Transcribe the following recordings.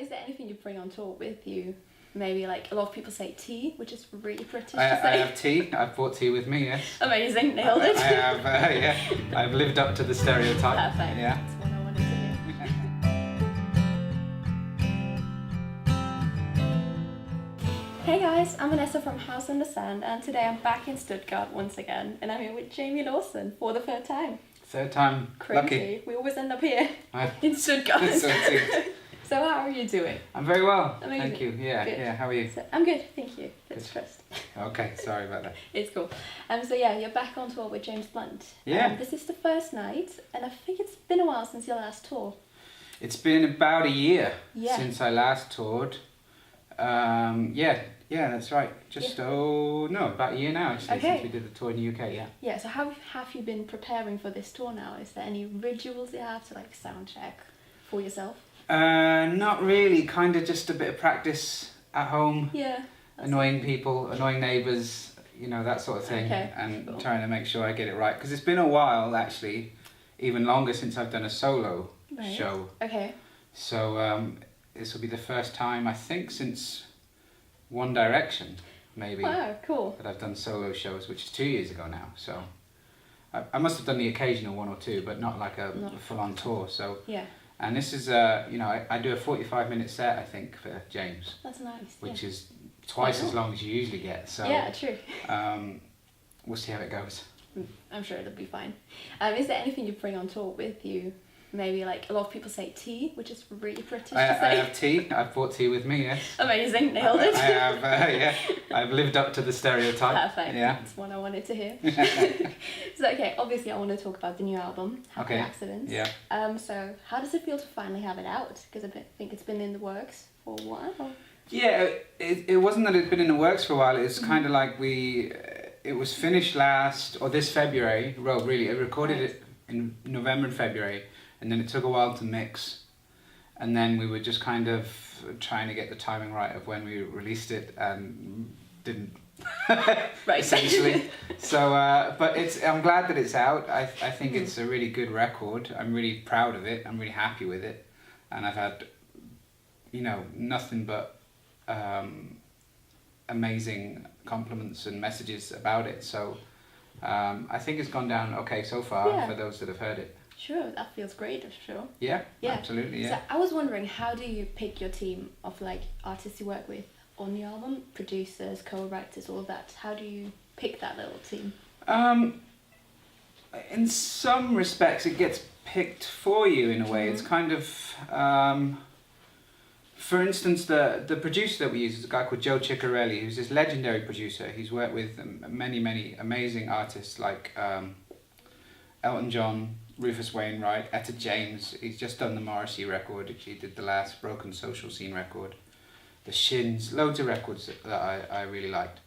Is there anything you bring on tour with you? Maybe like a lot of people say tea, which is really British to I say. have tea. I've brought tea with me, yes. Amazing, nailed it. I have, yeah. I've lived up to the stereotype. Perfect. Yeah. That's what I wanted to hear. Hey guys, I'm Vanessa from Houseinthesand, and today I'm back in Stuttgart once again, and I'm here with Jamie Lawson for the third time. Third time. Crazy. Lucky. We always end up here in Stuttgart. So it seems. So how are you doing? I'm very well. Amazing. Thank you. Yeah, Good. yeah. How are you? So, I'm good, thank you. That's first. Okay, sorry about that. It's cool. So yeah, you're back on tour with James Blunt. Yeah. This is the first night, and I think it's been a while since your last tour. It's been about a year Yeah. since I last toured. Yeah, that's right. About a year now actually, Okay. since we did the tour in the UK, yeah. Yeah, so how have you been preparing for this tour now? Is there any rituals you have to like sound check for yourself? Not really, kind of just a bit of practice at home, Yeah. annoying people, annoying neighbours, you know, that sort of thing, Okay, and cool. trying to make sure I get it right. Because it's been a while actually, even longer since I've done a solo Right. show. Okay. So this will be the first time, I think, since One Direction, maybe, Wow, cool. that I've done solo shows, which is 2 years ago now. So I must have done the occasional one or two, but not like a Not full-on tour. So. Yeah, And this is, I do a 45-minute set, I think, for James, that's nice. which yeah. is twice Quite as long as you usually get. So Yeah, true. we'll see how it goes. I'm sure it'll be fine. Is there anything you bring on tour with you? Maybe like a lot of people say tea, which is really British to I say. have tea. I've brought tea with me, yes. Amazing, nailed it. I have, yeah. I've lived up to the stereotype. Perfect. Yeah. That's what I wanted to hear. So okay, obviously I want to talk about the new album, Happy Okay. Accidents. Yeah. So how does it feel to finally have it out? Because I think it's been in the works for a while. Yeah, it wasn't that it'd been in the works for a while. It's Mm-hmm. kind of like it was finished this February. Well, really, I recorded Right. it in November and February, and then it took a while to mix, and then we were just kind of trying to get the timing right of when we released it, and didn't. Right. Essentially. So, but I'm glad that it's out. I think Mm-hmm. it's a really good record. I'm really proud of it. I'm really happy with it, and I've had, nothing but amazing compliments and messages about it. So I think it's gone down okay so far. Yeah. For those that have heard it. Sure, that feels great for sure. Yeah, Yeah. absolutely, yeah. So I was wondering, how do you pick your team of like artists you work with on the album? Producers, co-writers, all of that. How do you pick that little team? In some respects it gets picked for you in a way. It's kind of, for instance, the producer that we use is a guy called Joe Ciccarelli, who's this legendary producer. He's worked with many amazing artists like Elton John, Rufus Wainwright, Etta James. He's just done the Morrissey record. He did the last Broken Social Scene record, the Shins, loads of records that I really liked.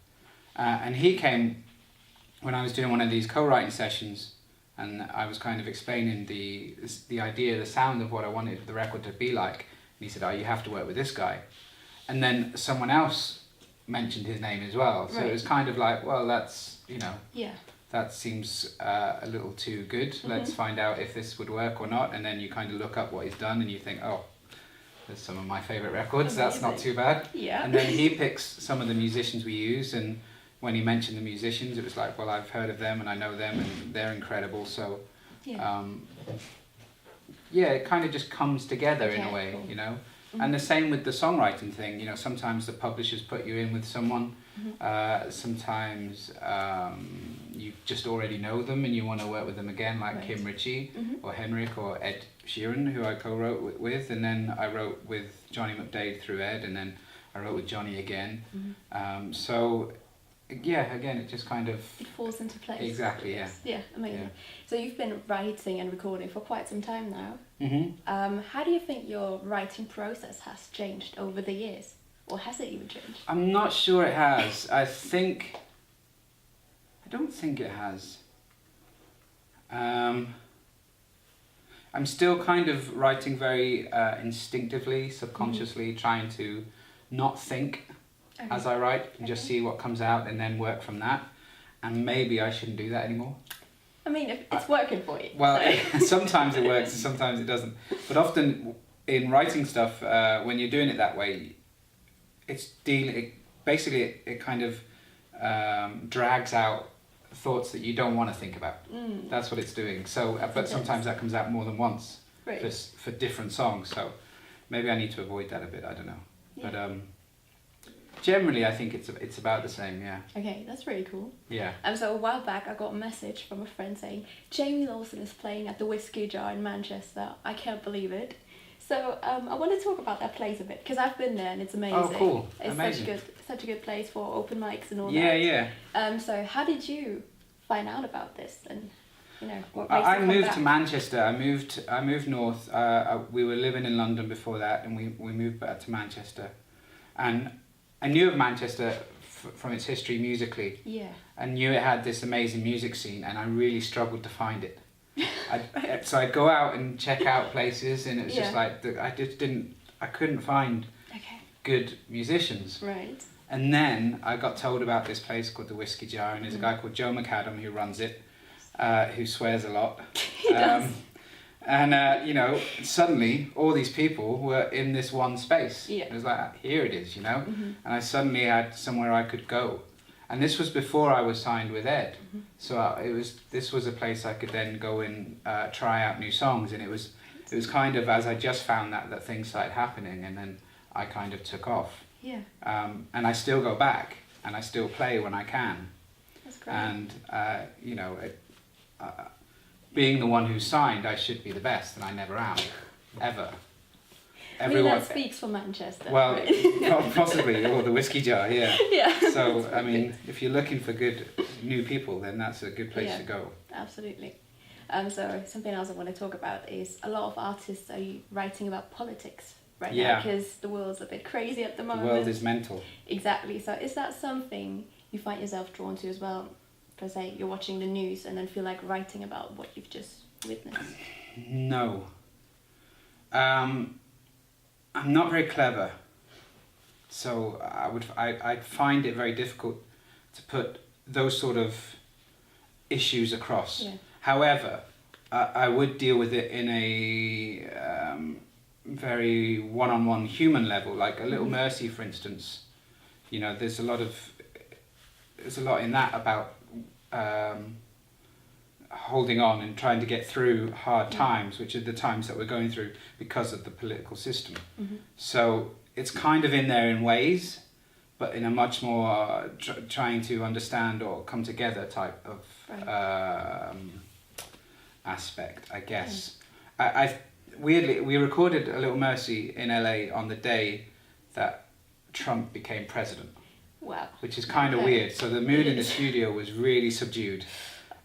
And he came when I was doing one of these co-writing sessions, and I was kind of explaining the idea, the sound of what I wanted the record to be like. And he said, "Oh, you have to work with this guy." And then someone else mentioned his name as well. So Right. it was kind of like, well, that's, Yeah. that seems a little too good. Let's find out if this would work or not. And then you kind of look up what he's done and you think, oh, there's some of my favourite records. That's not Amazing. too bad. Yeah. And then he picks some of the musicians we use, and when he mentioned the musicians, it was like, well, I've heard of them and I know them and they're incredible. So, Yeah. It kind of just comes together in a Okay, way, cool. And the same with the songwriting thing. Sometimes the publishers put you in with someone. Sometimes you just already know them and you want to work with them again, like Right. Kim Ritchie Mhm. or Henrik or Ed Sheeran, who I co-wrote with, and then I wrote with Johnny McDade through Ed, and then I wrote with Johnny again. So, yeah, again, it just kind of... It falls into place. Exactly, yeah. Yeah, amazing. Yeah. So you've been writing and recording for quite some time now. Mm-hmm. How do you think your writing process has changed over the years? Or has it even changed? I'm not sure it has. I don't think it has. I'm still kind of writing very instinctively, subconsciously, trying to not think as I write and just see what comes out and then work from that. And maybe I shouldn't do that anymore. I mean, if it's working for you. Well, so. sometimes it works and sometimes it doesn't. But often in writing stuff, when you're doing it that way, basically it kind of drags out thoughts that you don't want to think about. That's what it's doing. So, but sometimes that comes out more than once for different songs. So maybe I need to avoid that a bit. I don't know. Yeah. But generally, I think it's about the same. Yeah. Okay, that's really cool. Yeah. So a while back, I got a message from a friend saying Jamie Lawson is playing at the Whisky Jar in Manchester. I can't believe it. So I want to talk about that place a bit because I've been there and it's amazing. Oh, cool! It's Amazing. such a good place for open mics and all that. Yeah, yeah. So how did you find out about this and what makes I you moved come to back? Manchester. I moved north. We were living in London before that, and we moved back to Manchester, and I knew of Manchester from its history musically. Yeah. I knew it had this amazing music scene, and I really struggled to find it. So I'd go out and check out places, and it was just like I couldn't find good musicians. Right. And then I got told about this place called the Whisky Jar, and there's a guy called Joe McAdam who runs it, who swears a lot. He does. And suddenly all these people were in this one space. Yeah. It was like, here it is, Mm-hmm. and I suddenly had somewhere I could go. And this was before I was signed with Ed. Mm-hmm. So this was a place I could then go and try out new songs, and it was kind of as I just found that things started happening, and then I kind of took off. Yeah. And I still go back, and I still play when I can. That's great. And being the one who's signed, I should be the best, and I never am, ever. That speaks for Manchester. Well, right? possibly, or the Whisky Jar, yeah. Yeah. So, I mean, if you're looking for good new people, then that's a good place to go. Absolutely. So something else I want to talk about is a lot of artists are writing about politics right now because the world's a bit crazy at the moment. The world is mental. Exactly. So is that something you find yourself drawn to as well? Per se, you're watching the news and then feel like writing about what you've just witnessed? No. I'm not very clever, so I'd find it very difficult to put those sort of issues across. Yeah. However, I would deal with it in a very one-on-one human level, like A Little Mercy, for instance. There's a lot in that about holding on and trying to get through hard times, which are the times that we're going through because of the political system. Mm-hmm. So it's kind of in there in ways, but in a much more trying to understand or come together type of aspect, I guess. Weirdly, we recorded A Little Mercy in LA on the day that Trump became president. Wow. Which is kind of weird. So the mood in the studio was really subdued.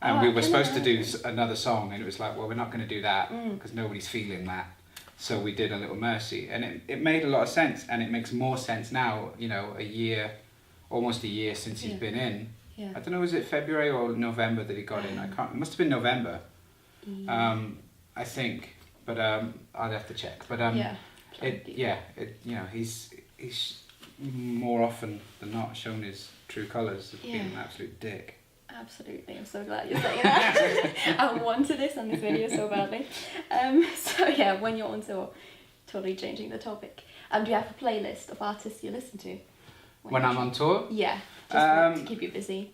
And we were supposed to do another song, and it was like, well, we're not going to do that because nobody's feeling that. So we did A Little Mercy, and it made a lot of sense, and it makes more sense now, almost a year since he's been in. Yeah. I don't know, was it February or November that he got in? It must have been November, I think, but I'd have to check. But he's more often than not shown his true colours of being an absolute dick. Absolutely, I'm so glad you're saying that. I wanted this on this video so badly. When you're on tour, totally changing the topic. Do you have a playlist of artists you listen to? When I'm on tour? Yeah, just to keep you busy.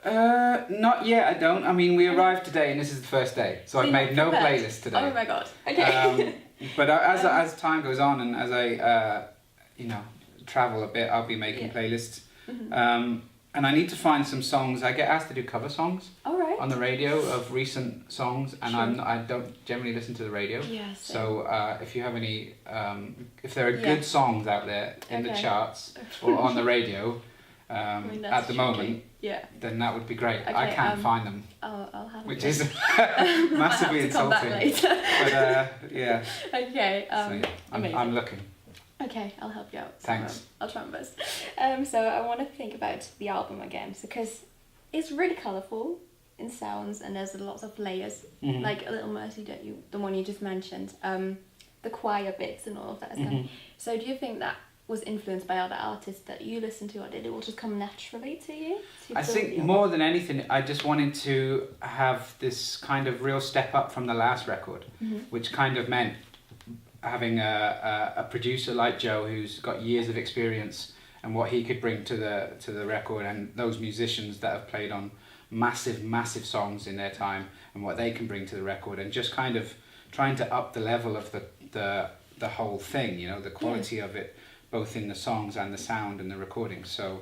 Not yet, I don't. I mean, we arrived today and this is the first day, so I've made no playlist today. Oh my god, okay. But as time goes on and as I, travel a bit, I'll be making playlists. Mm-hmm. And I need to find some songs. I get asked to do cover songs on the radio of recent songs, and I don't generally listen to the radio. Yes. So if you have any, if there are good songs out there in the charts or on the radio at the moment, then that would be great. Okay, I can't find them, I'll have which is massively insulting. But yeah. Okay. I'm looking. Okay, I'll help you out. Thanks. I'll try my best. So I want to think about the album again, because it's really colourful in sounds and there's lots of layers, like A Little Mercy, the one you just mentioned, the choir bits and all of that stuff. So do you think that was influenced by other artists that you listened to, or did it all just come naturally to you? I think more than anything, I just wanted to have this kind of real step up from the last record, which kind of meant having a producer like Joe who's got years of experience and what he could bring to the record, and those musicians that have played on massive songs in their time and what they can bring to the record, and just kind of trying to up the level of the whole thing, you know, the quality of it, both in the songs and the sound and the recording. So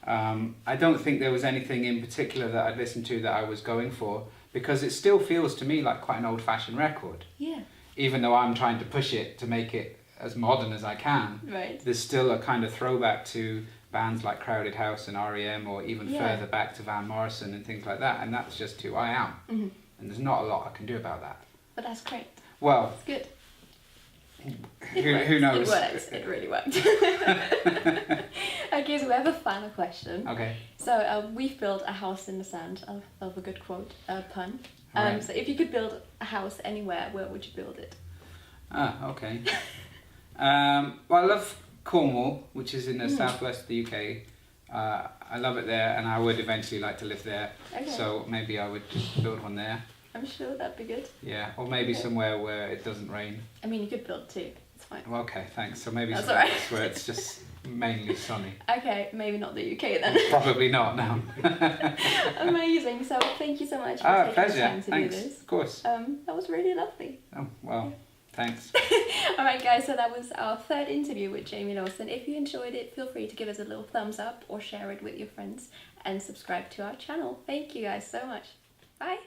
I don't think there was anything in particular that I'd listened to that I was going for, because it still feels to me like quite an old-fashioned record. Yeah. Even though I'm trying to push it to make it as modern as I can, right. There's still a kind of throwback to bands like Crowded House and R.E.M., or even further back to Van Morrison and things like that, and that's just who I am. Mm-hmm. And there's not a lot I can do about that. But that's great. Well, it's good. Who knows? It works. It really worked. Okay, so we have a final question. Okay. So we've built a house in the sand. I love a good quote, a pun. Right. So if you could build a house anywhere, where would you build it? Ah, okay. Well, I love Cornwall, which is in the southwest of the UK. I love it there, and I would eventually like to live there. Okay. So maybe I would build one there. I'm sure that'd be good. Yeah, or maybe somewhere where it doesn't rain. I mean, you could build two. It's fine. Well, okay, thanks. So maybe that's somewhere right. where it's just mainly sunny. Okay, maybe not the UK then. Probably not, no. Amazing. So thank you so much for taking pleasure. the time to Thanks. do this. Of course. That was really lovely. Oh, well, thanks. Alright guys, so that was our third interview with Jamie Lawson. If you enjoyed it, feel free to give us a little thumbs up or share it with your friends and subscribe to our channel. Thank you guys so much. Bye!